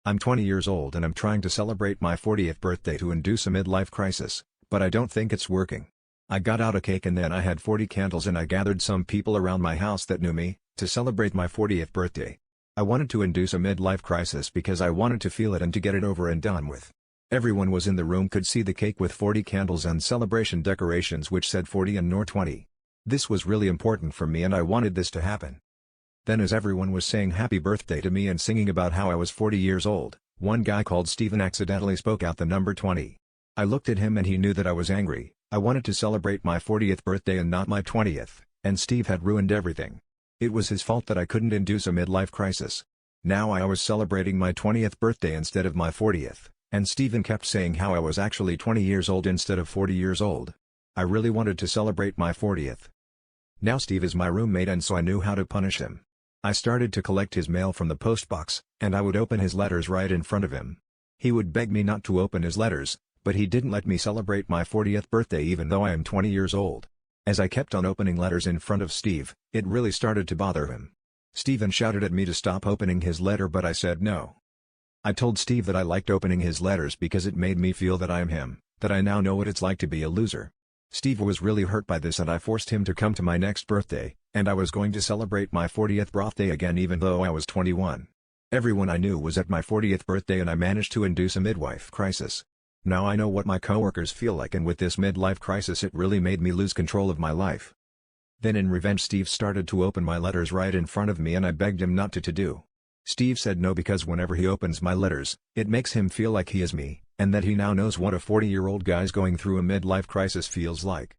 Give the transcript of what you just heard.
I'm 20 years old and I'm trying to celebrate my 40th birthday to induce a midlife crisis, but I don't think it's working. I got out a cake and then I had 40 candles and I gathered some people around my house that knew me, to celebrate my 40th birthday. I wanted to induce a midlife crisis because I wanted to feel it and to get it over and done with. Everyone was in the room could see the cake with 40 candles and celebration decorations which said 40 and nor 20. This was really important for me and I wanted this to happen. Then as everyone was saying happy birthday to me and singing about how I was 40 years old, one guy called Steven accidentally spoke out the number 20. I looked at him and he knew that I was angry. I wanted to celebrate my 40th birthday and not my 20th, and Steve had ruined everything. It was his fault that I couldn't induce a midlife crisis. Now I was celebrating my 20th birthday instead of my 40th, and Steven kept saying how I was actually 20 years old instead of 40 years old. I really wanted to celebrate my 40th. Now Steve is my roommate and so I knew how to punish him. I started to collect his mail from the postbox, and I would open his letters right in front of him. He would beg me not to open his letters, but he didn't let me celebrate my 40th birthday even though I am 20 years old. As I kept on opening letters in front of Steve, it really started to bother him. Steven shouted at me to stop opening his letter but I said no. I told Steve that I liked opening his letters because it made me feel that I am him, that I now know what it's like to be a loser. Steve was really hurt by this and I forced him to come to my next birthday, and I was going to celebrate my 40th birthday again even though I was 21. Everyone I knew was at my 40th birthday and I managed to induce a midlife crisis. Now I know what my coworkers feel like and with this midlife crisis it really made me lose control of my life. Then in revenge Steve started to open my letters right in front of me and I begged him not to do. Steve said no because whenever he opens my letters, it makes him feel like he is me, and that he now knows what a 40-year-old guy's going through a midlife crisis feels like.